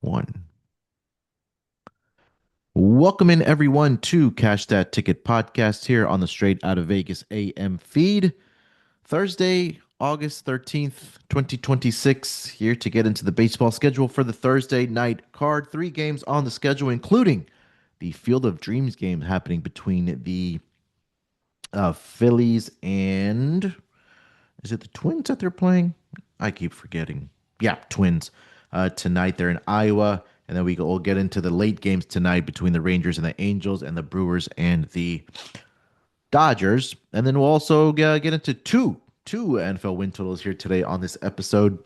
One. Welcome in everyone to Cash That Ticket podcast here on the Straight Outta Vegas AM feed. Thursday, August 13th, 2026, here to get into the baseball schedule for the Thursday night card. Three games on the schedule, including the Field of Dreams game happening between the Phillies and is it the Twins that they're playing? I keep forgetting. Yeah, Twins. Tonight they're in Iowa, and then we'll get into the late games tonight between the Rangers and the Angels, and the Brewers and the Dodgers, and then we'll also get into two NFL win totals here today on this episode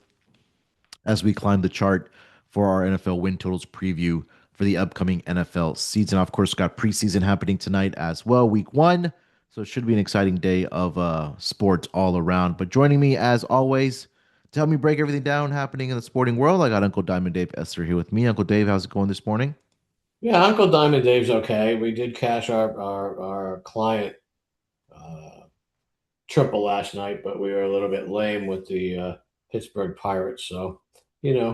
as we climb the chart for our NFL win totals preview for the upcoming NFL season. Of course, got preseason happening tonight as well, week one. So it should be an exciting day of sports all around. But joining me as always to help me break everything down happening in the sporting world, I got Uncle Diamond Dave Essler here with me. Uncle Dave, how's it going this morning? Yeah, Uncle Diamond Dave's okay. We did cash our client uh, triple last night, but we were a little bit lame with the Pittsburgh Pirates. So,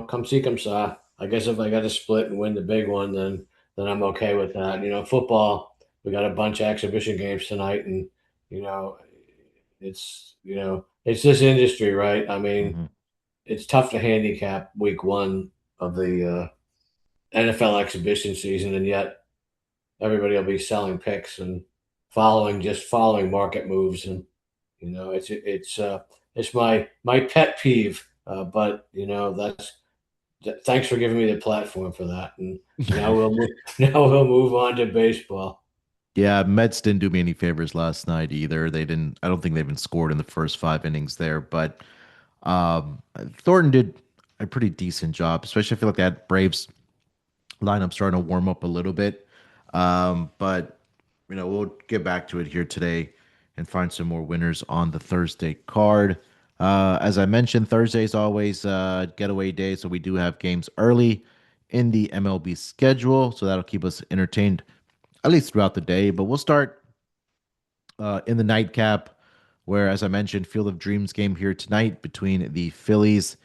come see, come saw. I guess if I got to split and win the big one, then I'm okay with that. Football, we got a bunch of exhibition games tonight, and you know, it's this industry, right? I mean, Mm-hmm. it's tough to handicap week one of the NFL exhibition season, and yet everybody will be selling picks and following market moves, and it's my pet peeve. But thanks for giving me the platform for that. And now we'll move, now we'll move on to baseball. Yeah, Mets didn't do me any favors last night either. They didn't. I don't think they even scored in the first five innings there. But Thornton did a pretty decent job. Especially, I feel like that Braves lineup starting to warm up a little bit. But we'll get back to it here today and find some more winners on the Thursday card. As I mentioned, Thursday is always getaway day, so we do have games early in the MLB schedule, so that'll keep us entertained at least throughout the day. But we'll start in the nightcap, where, as I mentioned, Field of Dreams game here tonight between the Phillies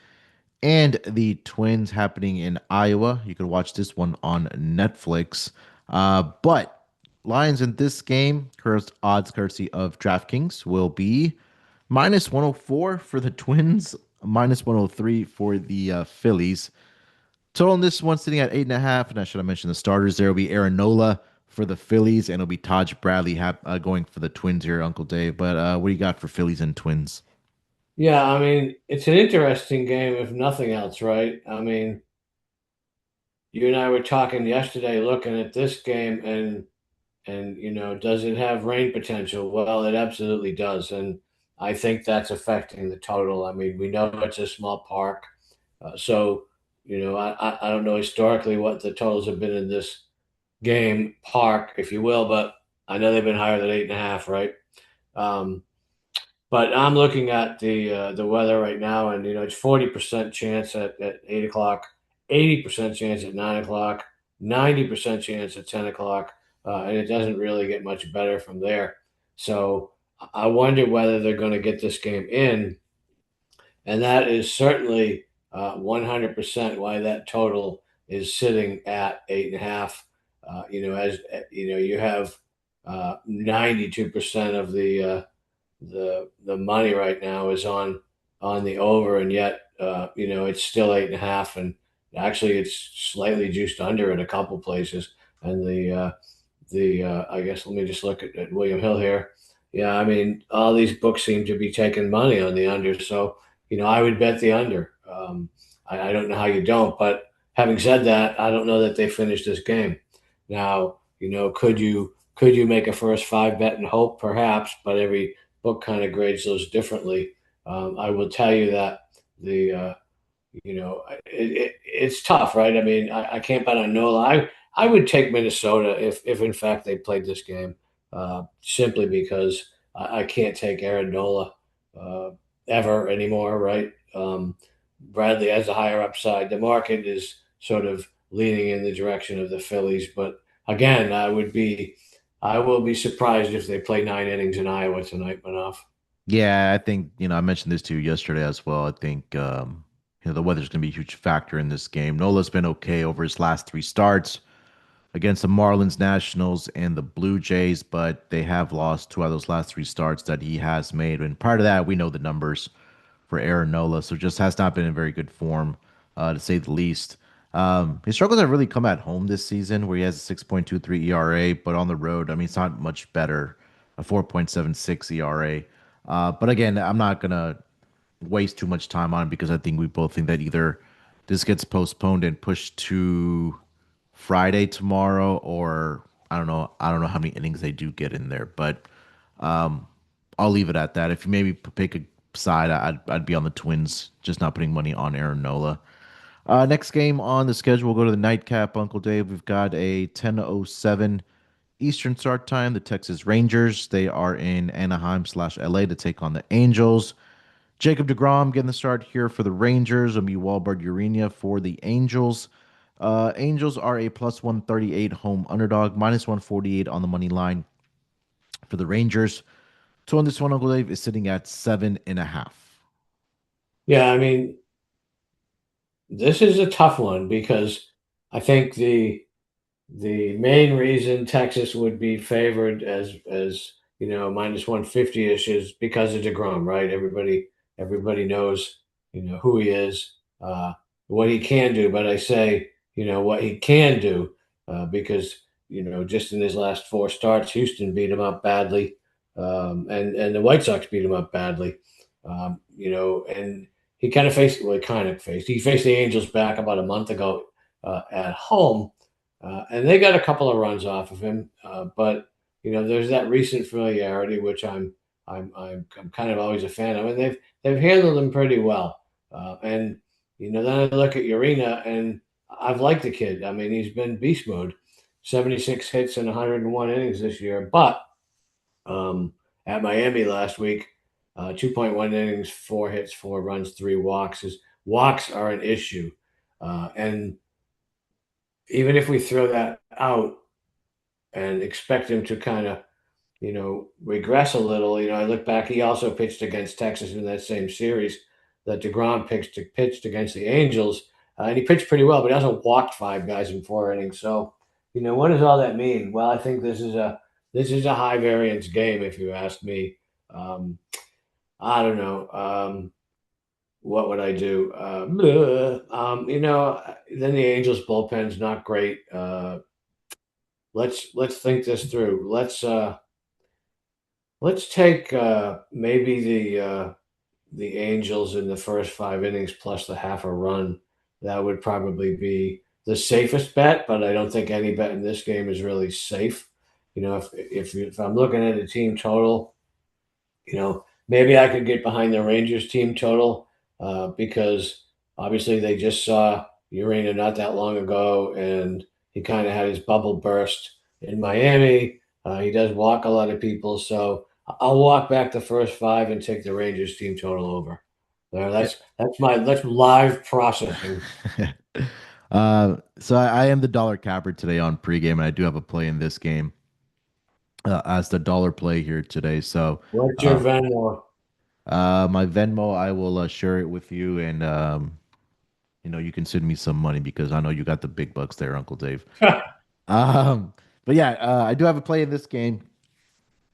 and the Twins happening in Iowa. You can watch this one on Netflix. But lines in this game, odds courtesy of DraftKings, will be minus 104 for the Twins, minus 103 for the Phillies. Total on this one sitting at 8.5. And I should have mentioned the starters. There will be Aaron Nola for the Phillies, and it'll be Taj Bradley going for the Twins here, Uncle Dave. But what do you got for Phillies and Twins? Yeah, I mean, it's an interesting game if nothing else, right? I mean, you and I were talking yesterday, looking at this game, and does it have rain potential? Well, it absolutely does, and I think that's affecting the total. I mean, we know it's a small park, so I don't know historically what the totals have been in this game park, if you will, but I know they've been higher than 8.5, right? Um, but I'm looking at the weather right now, and it's 40% chance at 8 o'clock, 80% chance at 9 o'clock, 90% chance at 10 o'clock, and it doesn't really get much better from there. So I wonder whether they're going to get this game in, and that is certainly 100% why that total is sitting at 8.5. As you have 92% of the money right now is on the over, and yet it's still 8.5, and actually it's slightly juiced under in a couple places. And the I guess let me just look at William Hill here. Yeah, I mean all these books seem to be taking money on the under, so I would bet the under. I don't know how you don't, but having said that, I don't know that they finished this game. Now, could you make a first five bet and hope perhaps, but every book kind of grades those differently. I will tell you that the it's tough, right? I mean, I can't bet on Nola. I would take Minnesota if in fact they played this game, simply because I can't take Aaron Nola uh, ever anymore, right? Bradley has a higher upside. The market is sort of leaning in the direction of the Phillies, but again, I will be surprised if they play 9 innings in Iowa tonight, Munaf. Yeah, I think, I mentioned this to you yesterday as well. I think the weather's going to be a huge factor in this game. Nola's been okay over his last three starts against the Marlins, Nationals, and the Blue Jays, but they have lost two out of those last three starts that he has made. And part of that, we know the numbers for Aaron Nola, so just has not been in very good form, to say the least. His struggles have really come at home this season, where he has a 6.23 ERA, but on the road, I mean, it's not much better, a 4.76 ERA. But again, I'm not gonna waste too much time on it because I think we both think that either this gets postponed and pushed to Friday tomorrow, or I don't know how many innings they do get in there, but I'll leave it at that. If you maybe pick a side, I'd be on the Twins, just not putting money on Aaron Nola. Next game on the schedule, we'll go to the nightcap, Uncle Dave. We've got a 10:07 Eastern start time. The Texas Rangers, they are in Anaheim/LA to take on the Angels. Jacob deGrom getting the start here for the Rangers. It'll be Wahlberg Urena for the Angels. Angels are a plus 138 home underdog, minus 148 on the money line for the Rangers. So on this one, Uncle Dave is sitting at 7.5. Yeah, I mean, this is a tough one because I think the main reason Texas would be favored as minus 150 ish is because of deGrom, right? Everybody knows who he is, what he can do. But I say what he can do because just in his last four starts, Houston beat him up badly, and the White Sox beat him up badly. And he faced the Angels back about a month ago at home, and they got a couple of runs off of him. But there's that recent familiarity, which I'm kind of always a fan of, and they've handled him pretty well. And then I look at Urena, and I've liked the kid. I mean, he's been beast mode, 76 hits and 101 innings this year. But at Miami last week, 2.1 innings, 4 hits, 4 runs, 3 walks. His walks are an issue, and even if we throw that out and expect him to kind of, regress a little, I look back, he also pitched against Texas in that same series that deGrom pitched against the Angels, and he pitched pretty well, but he also walked 5 guys in 4 innings. So, what does all that mean? Well, I think this is a high variance game, if you ask me. Um, I don't know. What would I do? Then the Angels bullpen's not great. Let's think this through. Let's take maybe the Angels in the first 5 innings plus the half a run. That would probably be the safest bet, but I don't think any bet in this game is really safe. If I'm looking at a team total, maybe I could get behind the Rangers team total because obviously they just saw Urena not that long ago, and he kind of had his bubble burst in Miami. He does walk a lot of people, so I'll walk back the first 5 and take the Rangers team total over. Yeah. That's live processing. So I am the dollar capper today on pregame, and I do have a play in this game as the dollar play here today. So What's your uh, Venmo? my Venmo, I will share it with you, and you can send me some money because I know you got the big bucks there, Uncle Dave. Um, but yeah, I do have a play in this game,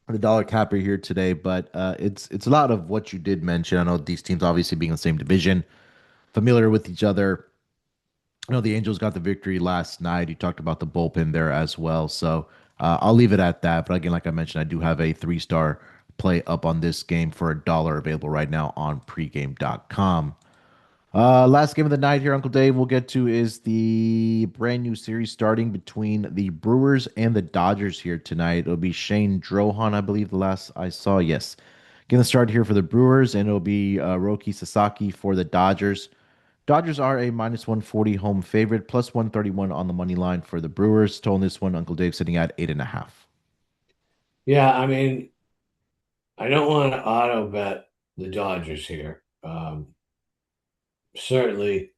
the dollar capper here today, but it's a lot of what you did mention. I know these teams obviously being in the same division, familiar with each other. I know the Angels got the victory last night. You talked about the bullpen there as well. So I'll leave it at that. But again, like I mentioned, I do have a 3-star play up on this game for $1 available right now on pregame.com. Last game of the night here, Uncle Dave, we'll get to is the brand new series starting between the Brewers and the Dodgers here tonight. It'll be Shane Drohan, I believe, the last I saw. Yes. Getting the start here for the Brewers, and it'll be Roki Sasaki for the Dodgers. Dodgers are a minus 140 home favorite, plus 131 on the money line for the Brewers. Total this one, Uncle Dave sitting at 8.5. Yeah, I mean, I don't want to auto bet the Dodgers here. Certainly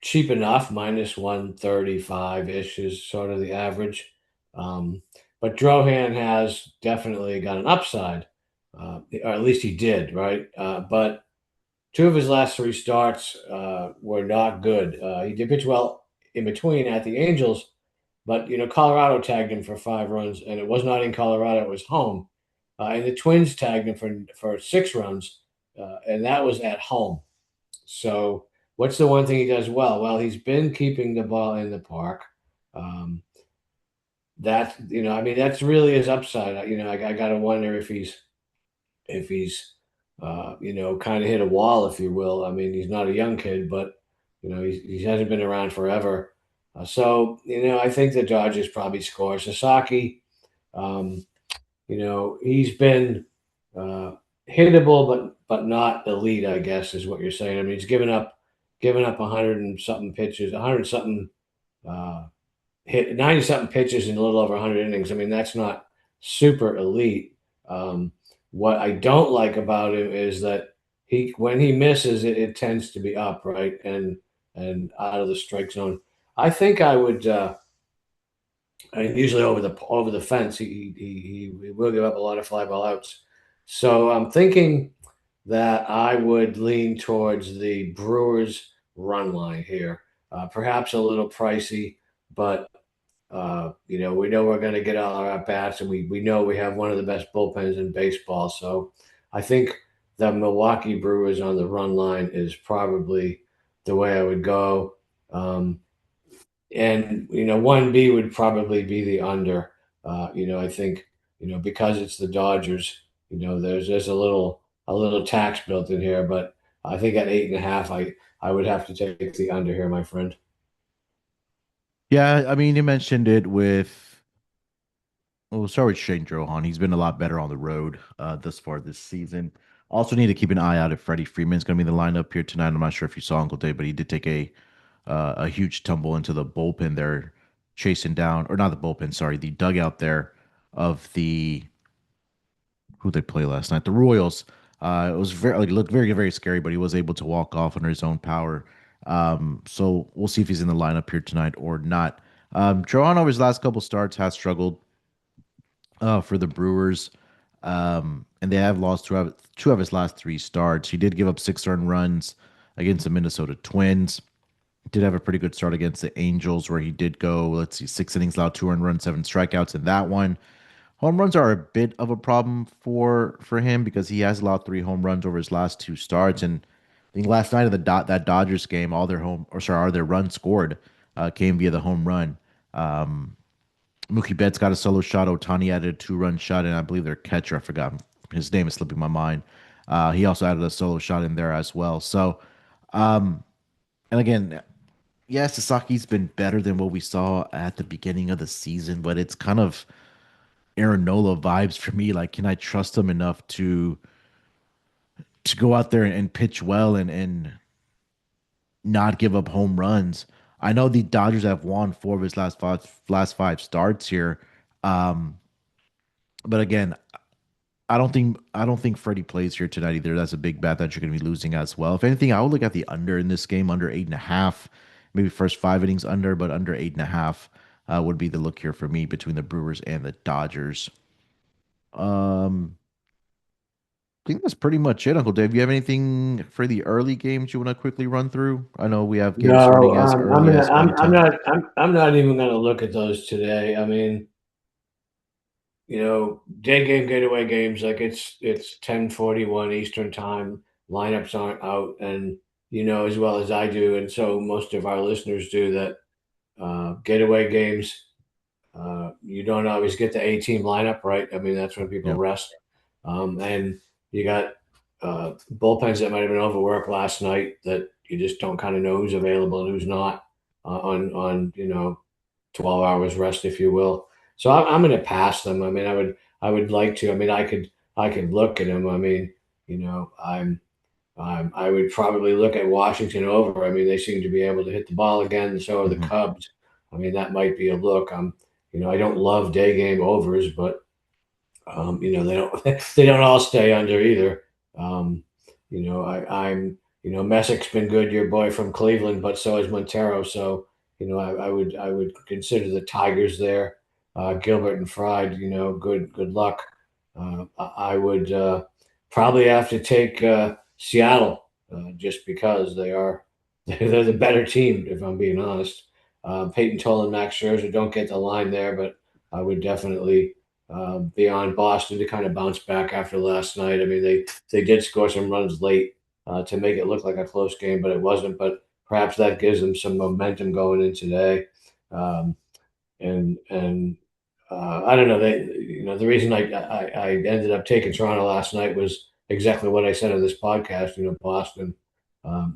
cheap enough, minus 135 ish is sort of the average. Um, but Drohan has definitely got an upside, or at least he did, right? But two of his last three starts were not good. He did pitch well in between at the Angels, but Colorado tagged him for 5 runs, and it was not in Colorado; it was home. And the Twins tagged him for 6 runs, and that was at home. So, what's the one thing he does well? Well, he's been keeping the ball in the park. Um, I mean, that's really his upside. I got to wonder if he's kind of hit a wall, if you will. I mean, he's not a young kid, but he hasn't been around forever. So I think the Dodgers probably score. Sasaki, um, he's been uh, hittable, but not elite, I guess, is what you're saying. I mean, he's given up 100 and something pitches, 100 something hit 90 something pitches in a little over 100 innings. I mean, that's not super elite. Um, what I don't like about him is that when he misses it tends to be up, right, and out of the strike zone. I think I would. And usually over the fence, he will give up a lot of fly ball outs. So I'm thinking that I would lean towards the Brewers run line here. Perhaps a little pricey, but we know we're going to get all our at bats, and we know we have one of the best bullpens in baseball. So I think the Milwaukee Brewers on the run line is probably the way I would go. And 1B would probably be the under. I think because it's the Dodgers. There's a little tax built in here, but I think at 8.5, I would have to take the under here, my friend. Yeah, I mean, you mentioned it with. Well, we'll start with Shane Drohan. He's been a lot better on the road thus far this season. Also, need to keep an eye out if Freddie Freeman's going to be in the lineup here tonight. I'm not sure if you saw Uncle Dave, but he did take a huge tumble into the bullpen there, chasing down, or not the bullpen, sorry, the dugout there of the who they play last night, the Royals. It was very like looked very very scary, but he was able to walk off under his own power. So we'll see if he's in the lineup here tonight or not. Drohan over his last couple starts has struggled for the Brewers. And they have lost two of his last three starts. He did give up 6 earned runs against the Minnesota Twins. Did have a pretty good start against the Angels, where he did go, let's see, 6 innings, allowed 2 earned runs, 7 strikeouts in that one. Home runs are a bit of a problem for him because he has allowed 3 home runs over his last two starts. And I think last night in that Dodgers game, all their runs scored came via the home run. Mookie Betts got a solo shot. Otani added a 2 run shot, and I believe their catcher, I forgot his name is slipping my mind. He also added a solo shot in there as well. So, and again, yeah, Sasaki's been better than what we saw at the beginning of the season, but it's kind of Aaron Nola vibes for me. Like, can I trust him enough to go out there and pitch well and not give up home runs? I know the Dodgers have won 4 of his last five starts here. Um, but again, I don't think Freddie plays here tonight either. That's a big bet that you're going to be losing as well. If anything, I would look at the under in this game, under 8.5. Maybe first 5 innings under, but under 8.5 would be the look here for me between the Brewers and the Dodgers. Um, I think that's pretty much it, Uncle Dave. You have anything for the early games you want to quickly run through? I know we have games No, starting as I'm early gonna, as I'm 1:10. not I'm not even going to look at those today. I mean, day game getaway games like it's 10:41 Eastern time. Lineups aren't out, and as well as I do, and so most of our listeners do that. Getaway games, you don't always get the A team lineup, right? I mean, that's when people Yeah. rest. And you got bullpens that might have been overworked last night that you just don't kind of know who's available and who's not on 12 hours rest, if you will. So I'm going to pass them. I mean, I would like to. I mean, I could look at them. I mean, I would probably look at Washington over. I mean, they seem to be able to hit the ball again. So are the Hmm. Cubs. I mean, that might be a look. I don't love day game overs, but they don't they don't all stay under either. Um, Messick's been good, your boy from Cleveland, but so is Montero. So I would consider the Tigers there. Gilbert and Fried, good luck. I would probably have to take Seattle. just because they're the better team, if I'm being honest. Peyton Toll and Max Scherzer don't get the line there, but I would definitely be on Boston to kind of bounce back after last night. I mean, they did score some runs late to make it look like a close game, but it wasn't. But perhaps that gives them some momentum going in today. Um, and I don't know. The reason I ended up taking Toronto last night was exactly what I said on this podcast. Boston,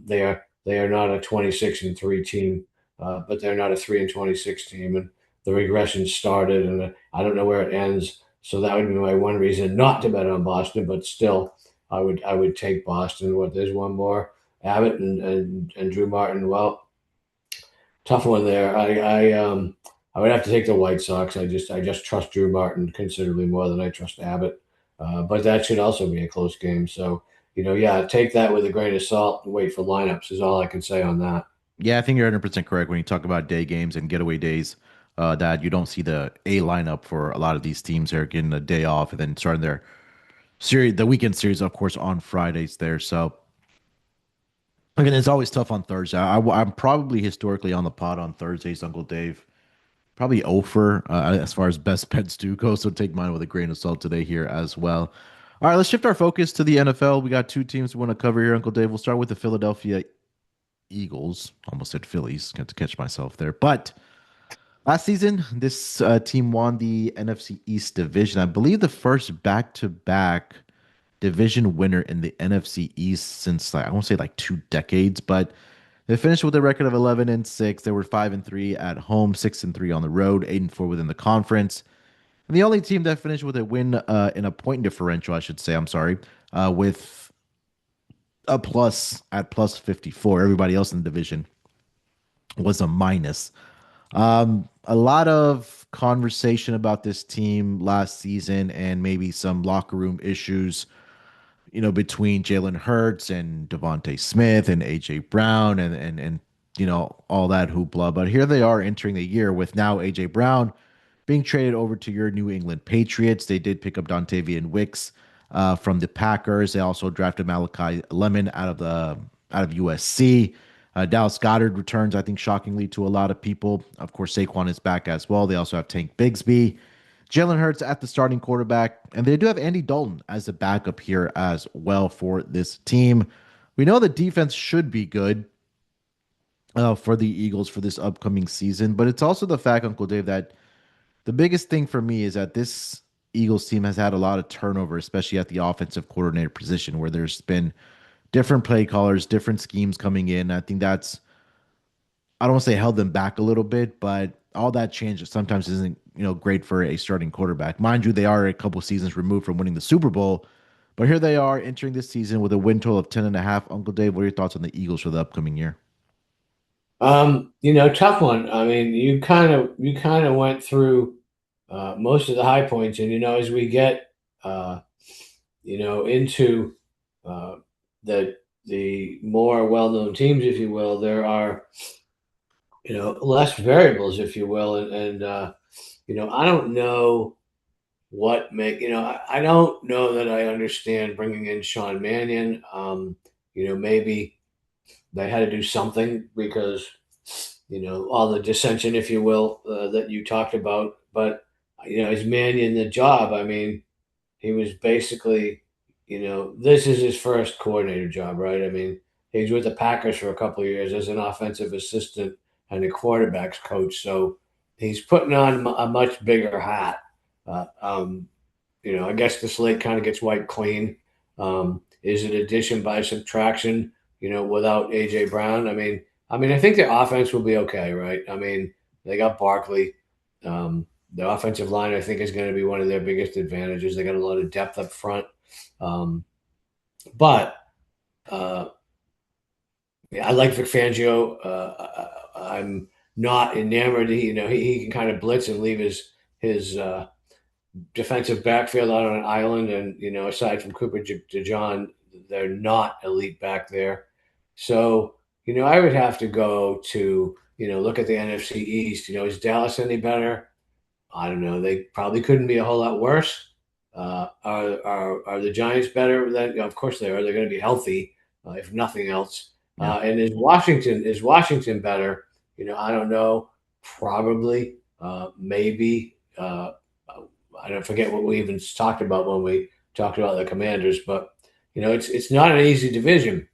they are not a 26-3 team, but they're not a 3-26 team, and the regression started, and I don't know where it ends. So that would be my one reason not to bet on Boston, but still, I would take Boston. There's one more, Abbott and Drew Martin. Well, tough one there. I would have to take the White Sox. I just trust Drew Martin considerably more than I trust Abbott. But that should also be a close game. So, yeah, take that with a grain of salt and wait for lineups is all I can say on that. Yeah, I think you're 100% correct when you talk about day games and getaway days. That you don't see the A lineup for a lot of these teams. They're getting a day off and then starting their series, the weekend series, of course, on Fridays there. So again, it's always tough on Thursday. I'm probably historically on the pot on Thursdays, Uncle Dave. Probably over as far as best bets do go. So take mine with a grain of salt today here as well. All right, let's shift our focus to the NFL. We got two teams we want to cover here, Uncle Dave. We'll start with the Philadelphia Eagles. Almost said Phillies. Got to catch myself there. But last season, this team won the NFC East division. I believe the first back-to-back division winner in the NFC East since I won't say like 2 decades, but they finished with a record of 11-6. They were 5-3 at home, 6-3 on the road, 8-4 within the conference. And the only team that finished with a win in a point differential, I should say, I'm sorry, with a plus at plus 54. Everybody else in the division was a minus. A lot of conversation about this team last season and maybe some locker room issues, between Jalen Hurts and Devontae Smith and AJ Brown and all that hoopla. But here they are entering the year with now AJ Brown being traded over to your New England Patriots. They did pick up Dontavian Wicks from the Packers. They also drafted Malachi Lemon out of USC. Dallas Goddard returns, I think, shockingly to a lot of people. Of course, Saquon is back as well. They also have Tank Bigsby. Jalen Hurts at the starting quarterback, and they do have Andy Dalton as a backup here as well for this team. We know the defense should be good for the Eagles for this upcoming season, but it's also the fact, Uncle Dave, that the biggest thing for me is that this Eagles team has had a lot of turnover, especially at the offensive coordinator position, where there's been different play callers, different schemes coming in. I think that's, I don't want to say held them back a little bit, but all that change sometimes isn't, great for a starting quarterback. Mind you, they are a couple seasons removed from winning the Super Bowl, but here they are entering this season with a win total of 10.5. Uncle Dave, what are your thoughts on the Eagles for the upcoming year? Tough one. I mean, you kind of went through most of the high points, and as we get uh, into uh, the more well-known teams, if you will, there are less variables, if you will, and I don't know I don't know that I understand bringing in Sean Mannion. Maybe they had to do something because all the dissension, if you will, that you talked about. But is Mannion the job? I mean, he was basically, this is his first coordinator job, right? I mean, he was with the Packers for a couple of years as an offensive assistant and a quarterbacks coach. So he's putting on a much bigger hat. Uh, um, I guess the slate kind of gets wiped clean. Is it addition by subtraction? Without AJ Brown. I think the offense will be okay, right? I mean, they got Barkley. The offensive line, I think, is going to be one of their biggest advantages. They got a lot of depth up front. But uh, yeah, I like Vic Fangio. I'm not enamored. He can kind of blitz and leave his defensive backfield out on an island. And, aside from Cooper DeJohn, they're not elite back there. So, I would have to go to, look at the NFC East. Is Dallas any better? I don't know. They probably couldn't be a whole lot worse. Are the Giants better? Of course they are. They're going to be healthy. if nothing else. Yeah. And is Washington better? I don't know. Probably, maybe. I don't forget what we even talked about when we talked about the Commanders, but it's not an easy division.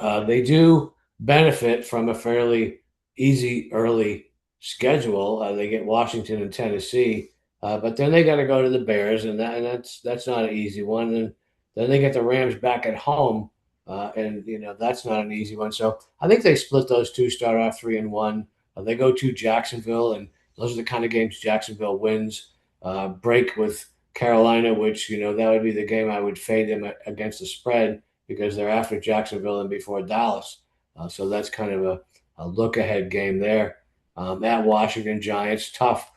They do benefit from a fairly easy early schedule. They get Washington and Tennessee, but then they got to go to the Bears, and that's not an easy one. And then they get the Rams back at home, and that's not an easy one. So I think they split those two, start off 3-1. They go to Jacksonville, and those are the kind of games Jacksonville wins. Break with Carolina, which that would be the game I would fade them against the spread because they're after Jacksonville and before Dallas. So that's kind of a look ahead game there. At Washington Giants, tough.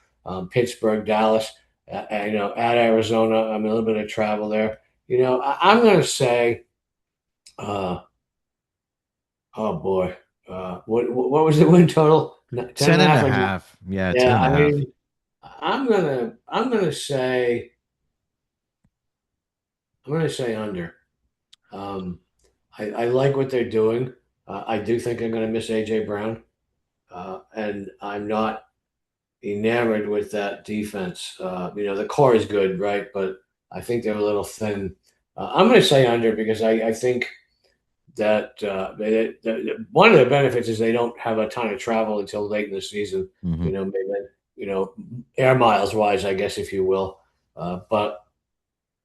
Pittsburgh, Dallas, at Arizona. A little bit of travel there. I'm going to say, uh, oh boy, what was the win total? Ten and Ten a and half. a half. Yeah, ten Yeah, and a I half. mean, I'm gonna say under. Um, I like what they're doing. I do think I'm going to miss AJ Brown, and I'm not enamored with that defense. The core is good, right? But I think they're a little thin. I'm going to say under because I think that one of the benefits is they don't have a ton of travel until late in the season. Hmm. Maybe air miles wise, I guess, if you will. But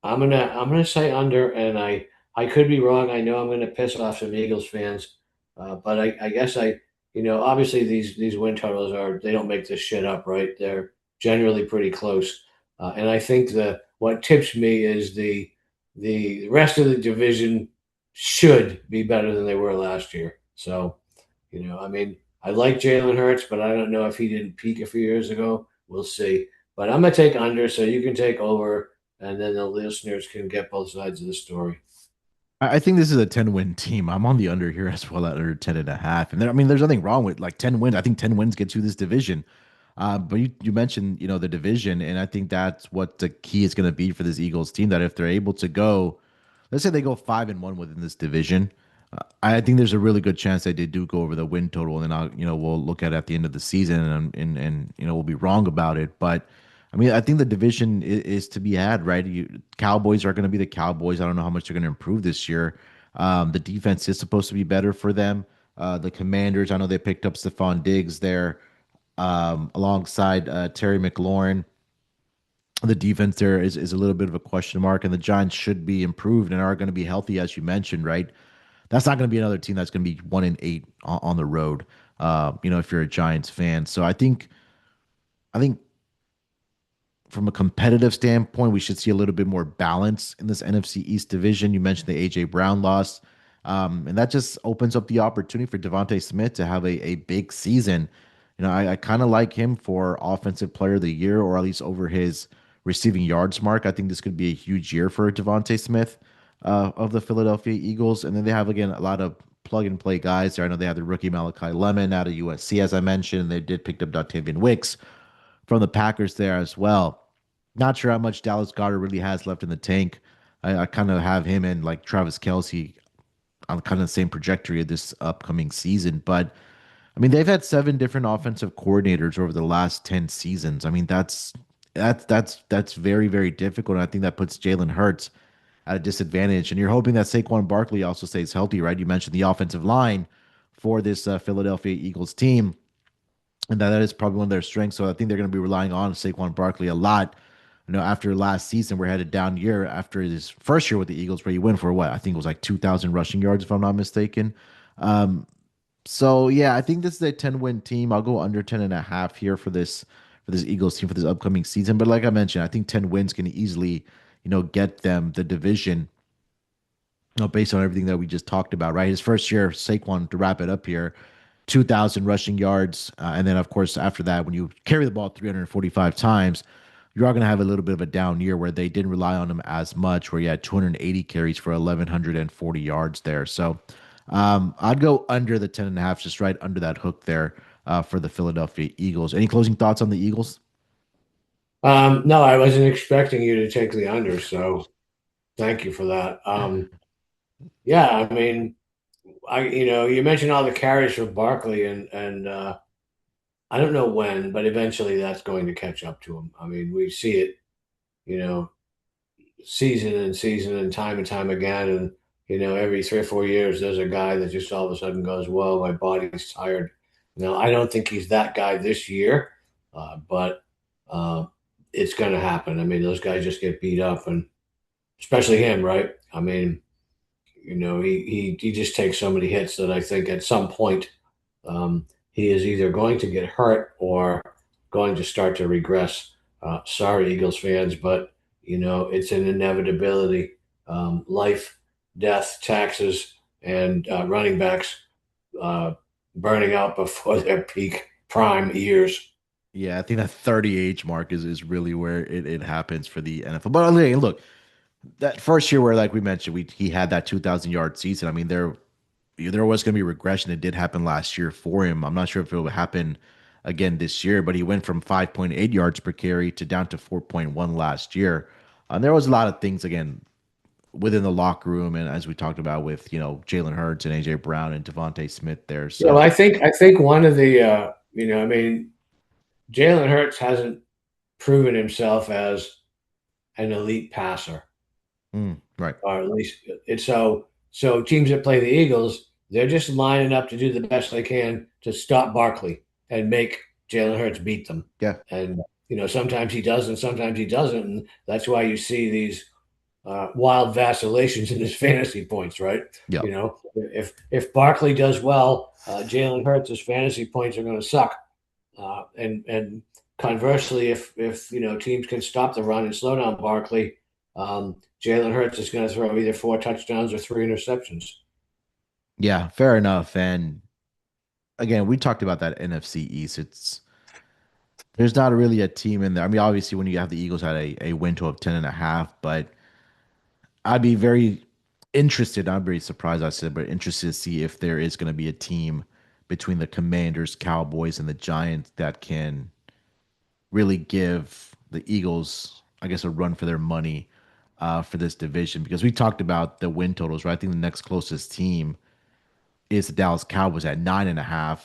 I'm gonna say under, and I could be wrong. I know I'm gonna piss off some Eagles fans, but I guess obviously these win totals they don't make this shit up, right? They're generally pretty close, and I think what tips me is the rest of the division should be better than they were last year. So I like Jalen Hurts, but I don't know if he didn't peak a few years ago. We'll see. But I'm gonna take under, so you can take over, and then the listeners can get both sides of the story. I think this is a 10-win team. I'm on the under here as well at under 10 and a half. And there, I mean, there's nothing wrong with like 10 wins. I think 10 wins gets you this division. But you mentioned, the division, and I think that's what the key is going to be for this Eagles team. That if they're able to go, let's say they go 5-1 within this division, I think there's a really good chance that they do go over the win total, and then we'll look at it at the end of the season, and we'll be wrong about it. But I mean, I think the division is to be had, right? Cowboys are going to be the Cowboys. I don't know how much they're going to improve this year. The defense is supposed to be better for them. The Commanders, I know they picked up Stephon Diggs there alongside Terry McLaurin. The defense there is a little bit of a question mark, and the Giants should be improved and are going to be healthy, as you mentioned, right? That's not going to be another team that's going to be 1-8 on the road. If you're a Giants fan, so I think from a competitive standpoint, we should see a little bit more balance in this NFC East division. You mentioned the AJ Brown loss, and that just opens up the opportunity for Devontae Smith to have a big season. I kind of like him for Offensive Player of the Year, or at least over his receiving yards mark. I think this could be a huge year for Devontae Smith of the Philadelphia Eagles. And then they have, again, a lot of plug and play guys there. I know they have the rookie Malachi Lemon out of USC, as I mentioned. They did pick up Dotavian Wicks from the Packers there as well. Not sure how much Dallas Goedert really has left in the tank. I kind of have him and like Travis Kelce on kind of the same trajectory of this upcoming season. But I mean, they've had 7 different offensive coordinators over the last 10 seasons. I mean, that's very, very difficult. And I think that puts Jalen Hurts at a disadvantage. And you're hoping that Saquon Barkley also stays healthy, right? You mentioned the offensive line for this Philadelphia Eagles team, and that is probably one of their strengths. So I think they're going to be relying on Saquon Barkley a lot. After last season, we're headed down year after his first year with the Eagles, where he went for what I think it was like 2,000 rushing yards, if I'm not mistaken. So yeah, I think this is a 10-win team. I'll go under 10 and a half here for this Eagles team for this upcoming season. But like I mentioned, I think 10 wins can easily, get them the division. Based on everything that we just talked about, right? His first year, Saquon, to wrap it up here, 2,000 rushing yards. And then, of course, after that, when you carry the ball 345 times, you are going to have a little bit of a down year where they didn't rely on him as much, where you had 280 carries for 1,140 yards there. So I'd go under the 10 and a half, just right under that hook there for the Philadelphia Eagles. Any closing thoughts on the Eagles? No, I wasn't expecting you to take the under, so thank you for that. Yeah, I mean, you mentioned all the carries for Barkley, and I don't know when, but eventually that's going to catch up to him. I mean, we see it, you know, season and time again, and every 3 or 4 years, there's a guy that just all of a sudden goes, "Whoa, my body's tired." I don't think he's that guy this year, but uh, it's going to happen. I mean, those guys just get beat up, and especially him, right? I mean, he just takes so many hits that I think at some point he is either going to get hurt or going to start to regress. Sorry, Eagles fans, but it's an inevitability. Life, death, taxes, and running backs uh, burning out before their peak prime years. Yeah, I think that 30 age mark is really where it happens for the NFL. But okay, look, that first year where like we mentioned, he had that 2,000 yard season. I mean, there was going to be regression. It did happen last year for him. I'm not sure if it will happen again this year, but he went from 5.8 yards per carry to down to 4.1 last year. And there was a lot of things again within the locker room, and as we talked about with Jalen Hurts and AJ Brown and Devontae Smith there. Yeah, well, So I think one of the I mean, Jalen Hurts hasn't proven himself as an elite passer. right, Or at least it's so teams that play the Eagles, they're just lining up to do the best they can to stop Barkley and make Jalen Hurts beat them. yeah, And sometimes he does, and sometimes he doesn't, and that's why you see these wild vacillations in his fantasy points, right? yeah. If Barkley does well, Jalen Hurts' fantasy points are going to suck. And conversely, if teams can stop the run and slow down Barkley, Jalen Hurts is going to throw either 4 touchdowns or 3 interceptions. Yeah, fair enough. And again, we talked about that NFC East. There's not really a team in there. I mean, obviously, when you have the Eagles had a win total of 10.5, but I'd be very interested. I'm very surprised I said, but interested to see if there is going to be a team between the Commanders, Cowboys, and the Giants that can really give the Eagles, I guess, a run for their money for this division. Because we talked about the win totals, right? I think the next closest team is the Dallas Cowboys at 9.5.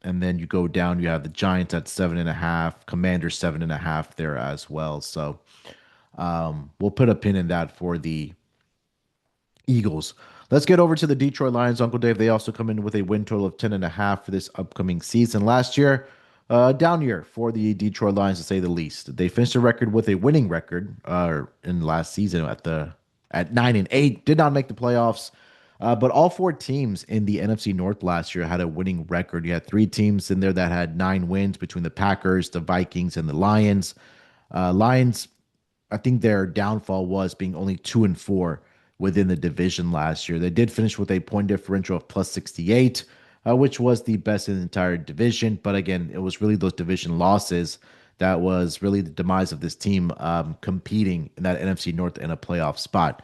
And then you go down, you have the Giants at 7.5, Commanders 7.5 there as well. So we'll put a pin in that for the Eagles. Let's get over to the Detroit Lions, Uncle Dave. They also come in with a win total of 10.5 for this upcoming season. Last year, down year for the Detroit Lions, to say the least. They finished the record with a winning record in last season at 9-8. Did not make the playoffs. But all four teams in the NFC North last year had a winning record. You had three teams in there that had 9 wins between the Packers, the Vikings, and the Lions. Lions, I think their downfall was being only 2-4 within the division last year. They did finish with a point differential of plus 68, which was the best in the entire division. But again, it was really those division losses that was really the demise of this team competing in that NFC North in a playoff spot.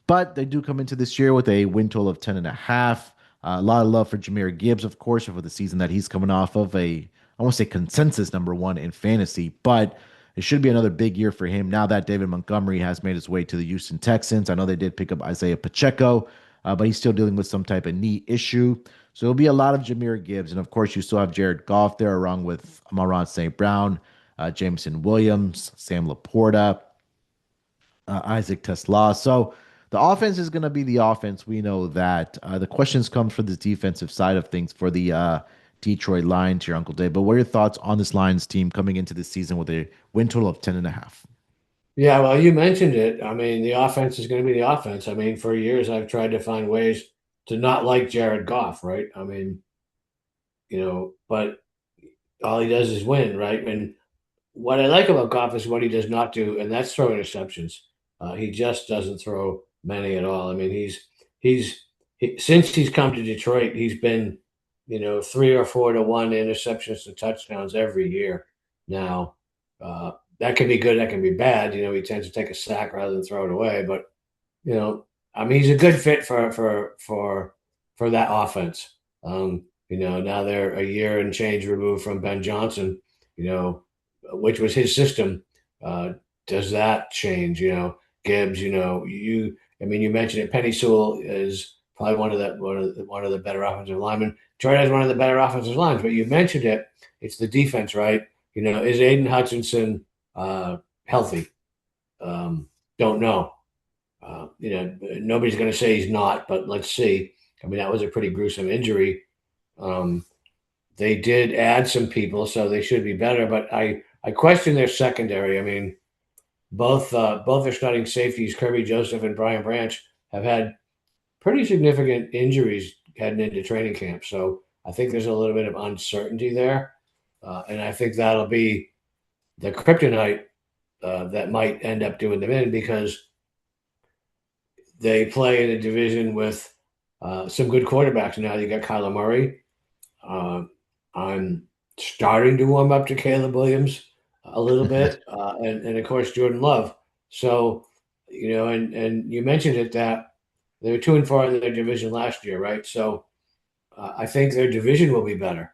But they do come into this year with a win total of 10.5. A lot of love for Jahmyr Gibbs, of course, for the season that he's coming off of I won't say consensus number one in fantasy, but it should be another big year for him now that David Montgomery has made his way to the Houston Texans. I know they did pick up Isaiah Pacheco, but he's still dealing with some type of knee issue. So it'll be a lot of Jahmyr Gibbs. And of course, you still have Jared Goff there, along with Amon St. Brown, Jameson Williams, Sam Laporta, Isaac Tesla. So the offense is going to be the offense. We know that. The questions come for the defensive side of things for the Detroit Lions here, Uncle Dave. But what are your thoughts on this Lions team coming into this season with a win total of 10.5? Yeah, well, you mentioned it. I mean, the offense is going to be the offense. I mean, for years I've tried to find ways to not like Jared Goff, right? I mean, but all he does is win, right? And what I like about Goff is what he does not do, and that's throw interceptions. He just doesn't throw many at all. I mean, he's since he's come to Detroit, he's been 3 or 4 to 1 interceptions to touchdowns every year. Now, that can be good, that can be bad. He tends to take a sack rather than throw it away, but I mean, he's a good fit for that offense. Now they're a year and change removed from Ben Johnson. You know, which was his system. Does that change? Gibbs. I mean, you mentioned it. Penny Sewell is probably one of the better offensive linemen. Jordan has one of the better offensive lines, but you mentioned it. It's the defense, right? Is Aiden Hutchinson healthy? Um, don't know. Nobody's going to say he's not, but let's see. I mean, that was a pretty gruesome injury. Um, they did add some people, so they should be better. But I question their secondary. I mean, both their starting safeties, Kirby Joseph and Brian Branch, have had pretty significant injuries heading into training camp. So I think there's a little bit of uncertainty there, and I think that'll be the kryptonite that might end up doing them in because they play in a division with some good quarterbacks. Now you got Kyler Murray. Uh, I'm starting to warm up to Caleb Williams a little bit, and of course Jordan Love. So, and you mentioned it that they were 2-4 in their division last year, right? So I think their division will be better.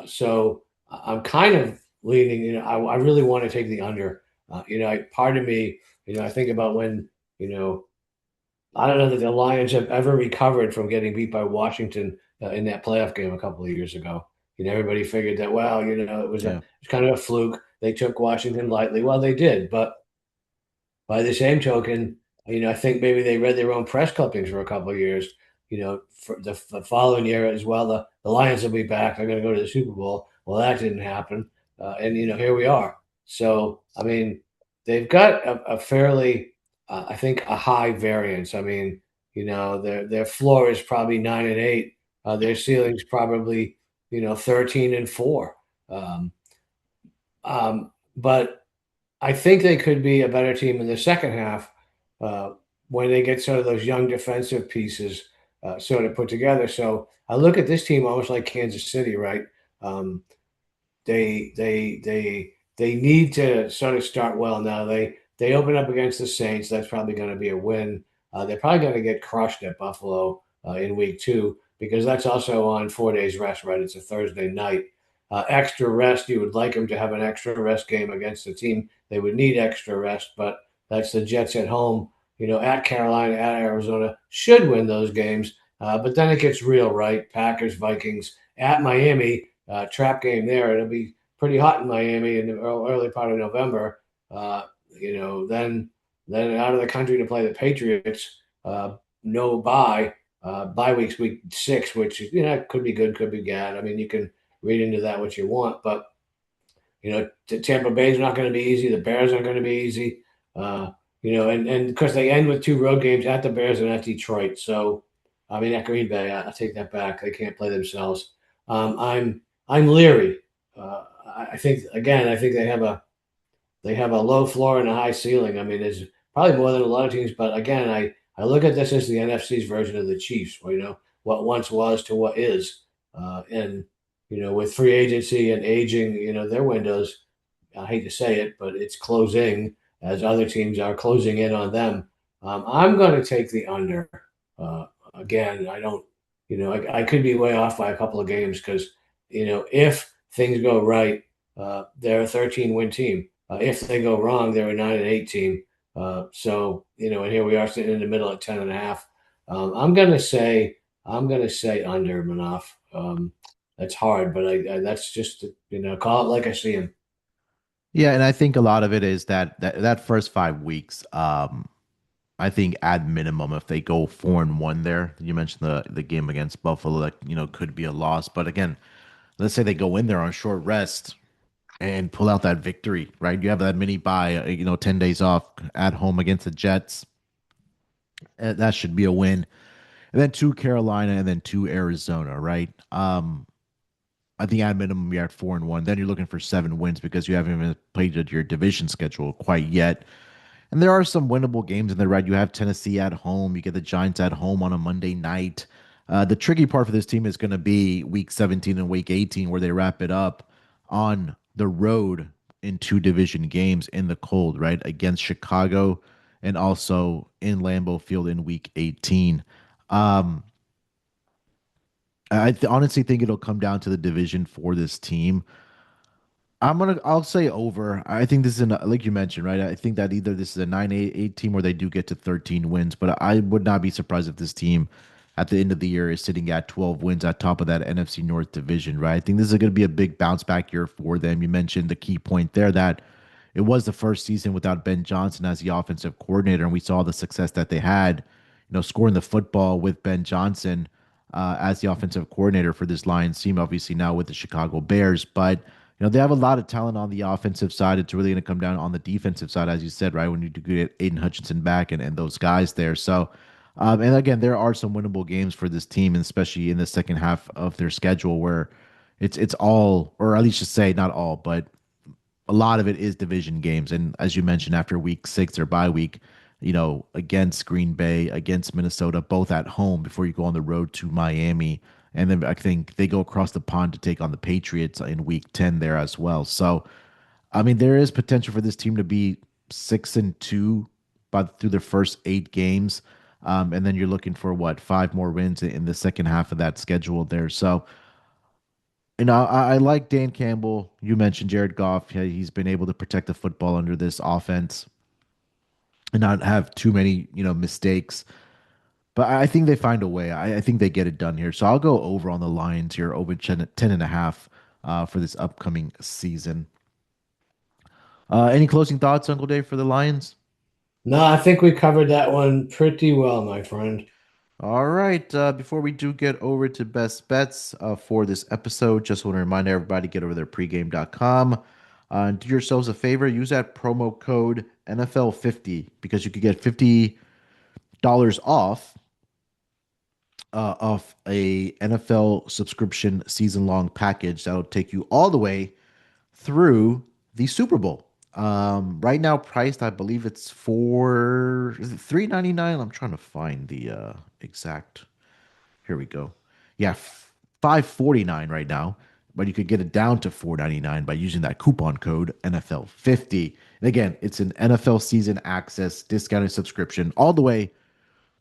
So I'm kind of leaning. I really want to take the under. Part of me, I think about when you know I don't know that the Lions have ever recovered from getting beat by Washington in that playoff game a couple of years ago. Everybody figured that, well, Yeah. it's kind of a fluke. They took Washington lightly. Well, they did, but by the same token, I think maybe they read their own press clippings for a couple of years. For the following year as well, the Lions will be back. They're going to go to the Super Bowl. Well, that didn't happen, and here we are. So, I mean, they've got a fairly, I think, a high variance. I mean, their floor is probably 9-8. Their ceiling's probably 13-4. Um, but I think they could be a better team in the second half uh, when they get sort of those young defensive pieces sort of put together. So I look at this team almost like Kansas City, right? Um, they need to sort of start well now. They open up against the Saints. That's probably going to be a win. They're probably going to get crushed at Buffalo in week 2 because that's also on 4 days rest, right? It's a Thursday night. Extra rest. You would like them to have an extra rest game against the team. They would need extra rest, but that's the Jets at home. At Carolina, at Arizona, should win those games. But then it gets real, right? Packers, Vikings, at Miami, trap game there. It'll be pretty hot in Miami in the early part of November. Then out of the country to play the Patriots. No bye. Bye week's week 6, which could be good, could be bad. I mean, you can read into that what you want, but Tampa Bay's not going to be easy. The Bears aren't going to be easy. And of course they end with 2 road games at the Bears and at Detroit. So, I mean, at Green Bay, I take that back. They can't play themselves. I'm leery. I think again, I think they have a low floor and a high ceiling. I mean, there's probably more than a lot of teams, but again, I look at this as the NFC's version of the Chiefs, where what once was to what is, and with free agency and aging, their windows. I hate to say it, but it's closing as other teams are closing in on them. I'm going to take the under. Again, I don't, I could be way off by a couple of games because, if things go right, they're a 13-win team. If they go wrong, they're a 9-8 team. So, and here we are sitting in the middle at 10.5. I'm gonna say under Munaf. That's hard, but that's just call it like I see him. Yeah, and I think a lot of it is that first 5 weeks. I think at minimum, if they go 4-1 there, you mentioned the game against Buffalo, that could be a loss. But again, let's say they go in there on short rest and pull out that victory, right? You have that mini bye, 10 days off at home against the Jets. That should be a win. And then to Carolina and then to Arizona, right? I think at minimum you're at 4-1. Then you're looking for 7 wins because you haven't even played your division schedule quite yet. And there are some winnable games in there, right? You have Tennessee at home. You get the Giants at home on a Monday night. The tricky part for this team is going to be week 17 and week 18, where they wrap it up on the road in 2 division games in the cold, right? Against Chicago and also in Lambeau Field in week 18. Um, honestly think it'll come down to the division for this team. I'll say over. I think this is like you mentioned, right? I think that either this is a 9-8 team or they do get to 13 wins, but I would not be surprised if this team at the end of the year is sitting at 12 wins at top of that NFC North division, right? I think this is going to be a big bounce back year for them. You mentioned the key point there that it was the first season without Ben Johnson as the offensive coordinator, and we saw the success that they had, scoring the football with Ben Johnson as the offensive coordinator for this Lions team. Obviously now with the Chicago Bears, but they have a lot of talent on the offensive side. It's really going to come down on the defensive side, as you said, right? When you do get Aiden Hutchinson back and those guys there. So, and again, there are some winnable games for this team, and especially in the second half of their schedule where it's all, or at least just say not all, but a lot of it is division games. And as you mentioned, after week 6 or bye week, against Green Bay, against Minnesota, both at home before you go on the road to Miami. And then I think they go across the pond to take on the Patriots in week 10 there as well. So, I mean, there is potential for this team to be 6-2 through their first 8 games. And then you're looking for what, 5 more wins in the second half of that schedule there. So, I like Dan Campbell. You mentioned Jared Goff. Yeah, he's been able to protect the football under this offense and not have too many, mistakes. But I think they find a way. I think they get it done here. So I'll go over on the Lions here, over 10 and a half for this upcoming season. Any closing thoughts, Uncle Dave, for the Lions? No, I think we covered that one pretty well, my friend. All right. Before we do get over to best bets for this episode, just want to remind everybody get over there pregame.com. And do yourselves a favor, use that promo code NFL50 because you could get $50 off a NFL subscription season long package that'll take you all the way through the Super Bowl. Right now, priced, I believe it's for is it $3.99. I'm trying to find the exact. Here we go. Yeah, $5.49 right now, but you could get it down to $4.99 by using that coupon code NFL50. And again, it's an NFL season access discounted subscription all the way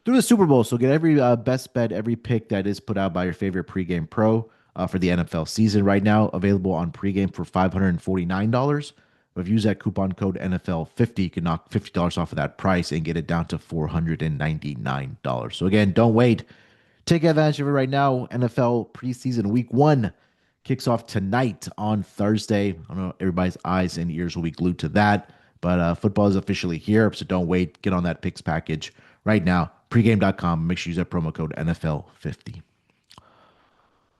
through the Super Bowl. So get every best bet, every pick that is put out by your favorite pregame pro for the NFL season right now, available on pregame for $549. But if you use that coupon code NFL50, you can knock $50 off of that price and get it down to $499. So again, don't wait. Take advantage of it right now. NFL preseason week 1 kicks off tonight on Thursday. I know everybody's eyes and ears will be glued to that, but football is officially here. So don't wait. Get on that picks package right now. Pregame.com. Make sure you use that promo code NFL50.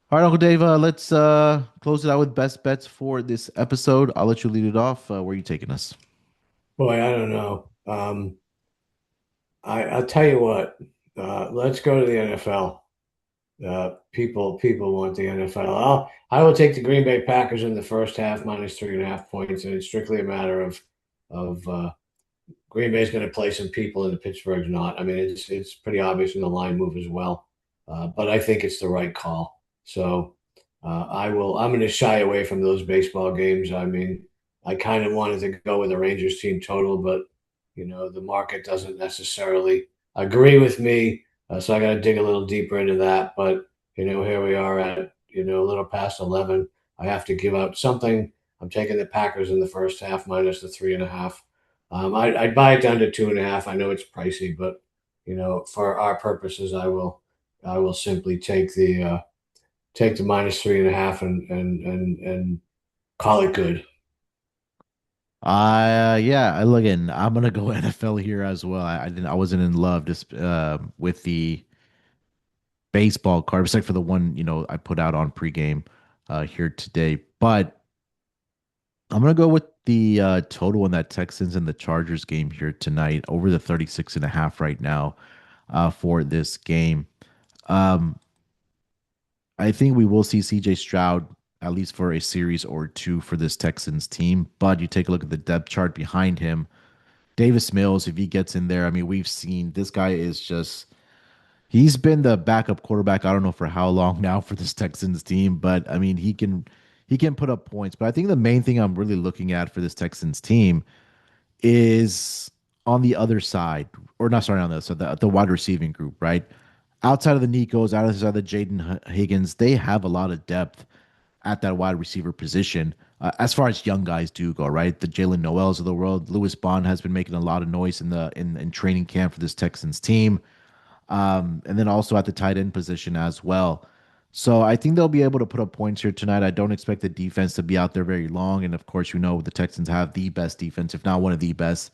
All right, Uncle Dave, let's close it out with best bets for this episode. I'll let you lead it off. Where are you taking us? Boy, I don't know. I'll tell you what. Let's go to the NFL. People want the NFL. I will take the Green Bay Packers in the first half minus 3.5 points, and it's strictly a matter of Green Bay's going to play some people and the Pittsburgh's not. I mean, it's pretty obvious in the line move as well, but I think it's the right call. So I will. I'm going to shy away from those baseball games. I mean, I kind of wanted to go with the Rangers team total, but the market doesn't necessarily agree with me. So I got to dig a little deeper into that. But here we are at a little past 11. I have to give up something. I'm taking the Packers in the first half minus the 3.5. I'd buy it down to 2.5. I know it's pricey, but for our purposes, I will simply take the minus 3.5 and call it good. Yeah, I look in. I'm gonna go NFL here as well. I wasn't in love just with the baseball card, except for the one I put out on pregame here today. But I'm gonna go with the total in that Texans and the Chargers game here tonight, over the 36 and a half right now for this game. Um, I think we will see CJ Stroud at least for a series or two for this Texans team. But you take a look at the depth chart behind him. Davis Mills, if he gets in there, I mean, we've seen this guy is just he's been the backup quarterback. I don't know for how long now for this Texans team, but I mean, he can put up points. But I think the main thing I'm really looking at for this Texans team is on the other side, or not sorry on the so the wide receiving group, right? Outside of the Nicos, outside of the Jaden Higgins, they have a lot of depth at that wide receiver position. as far as young guys do go, right? The Jalen Noels of the world, Lewis Bond has been making a lot of noise in the in training camp for this Texans team, and then also at the tight end position as well. So I think they'll be able to put up points here tonight. I don't expect the defense to be out there very long, and of course, you know the Texans have the best defense, if not one of the best,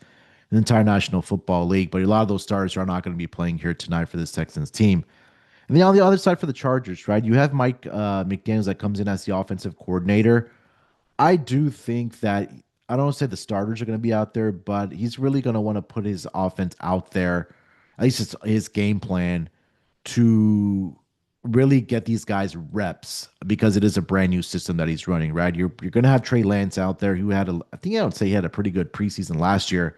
in the entire National Football League. But a lot of those stars are not going to be playing here tonight for this Texans team. And then on the other side for the Chargers, right? You have Mike McDaniels that comes in as the offensive coordinator. I do think that I don't say the starters are going to be out there, but he's really going to want to put his offense out there, at least his game plan, to really get these guys reps because it is a brand new system that he's running. Right, you're going to have Trey Lance out there, who had I think I would say he had a pretty good preseason last year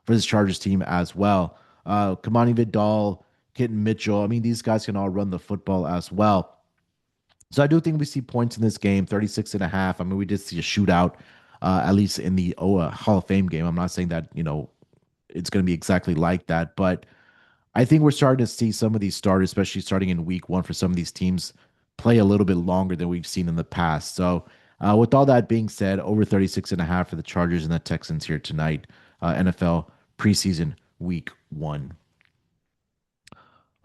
for this Chargers team as well. Kamani Vidal, Kitten Mitchell. I mean, these guys can all run the football as well. So I do think we see points in this game, 36 and a half. I mean, we did see a shootout, at least in the Hall of Fame game. I'm not saying that, it's going to be exactly like that, but I think we're starting to see some of these starters, especially starting in week one for some of these teams, play a little bit longer than we've seen in the past. So, with all that being said, over 36 and a half for the Chargers and the Texans here tonight, NFL preseason week one.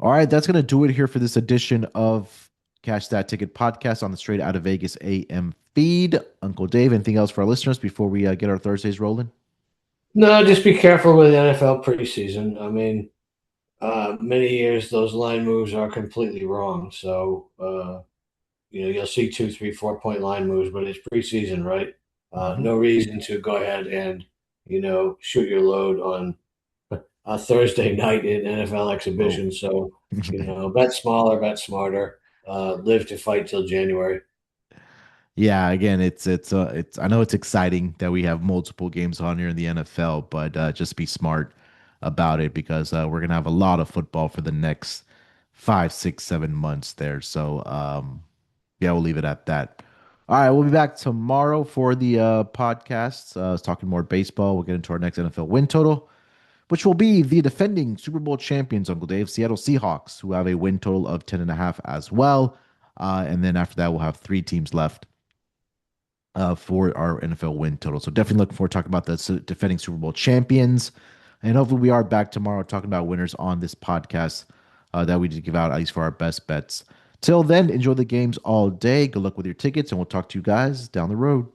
All right, that's going to do it here for this edition of Cash That Ticket podcast on the Straight Out of Vegas AM feed. Uncle Dave, anything else for our listeners before we get our Thursdays rolling? No, just be careful with the NFL preseason. I mean, many years those line moves are completely wrong. So, you'll see 2, 3, 4 point line moves, but it's preseason, right? Mhm. No reason to go ahead and, shoot your load on a Thursday night in NFL Oh. exhibition. So, bet smaller, bet smarter, live to fight till January. Yeah, again, it's I know it's exciting that we have multiple games on here in the NFL, but just be smart about it because we're gonna have a lot of football for the next 5, 6, 7 months there. So yeah, we'll leave it at that. All right, we'll be back tomorrow for the podcast, talking more baseball. We'll get into our next NFL win total, which will be the defending Super Bowl champions, Uncle Dave, Seattle Seahawks, who have a win total of 10.5 as well. And then after that, we'll have three teams left for our NFL win total. So definitely looking forward to talking about the defending Super Bowl champions. And hopefully we are back tomorrow talking about winners on this podcast that we did give out, at least for our best bets. Till then, enjoy the games all day. Good luck with your tickets, and we'll talk to you guys down the road.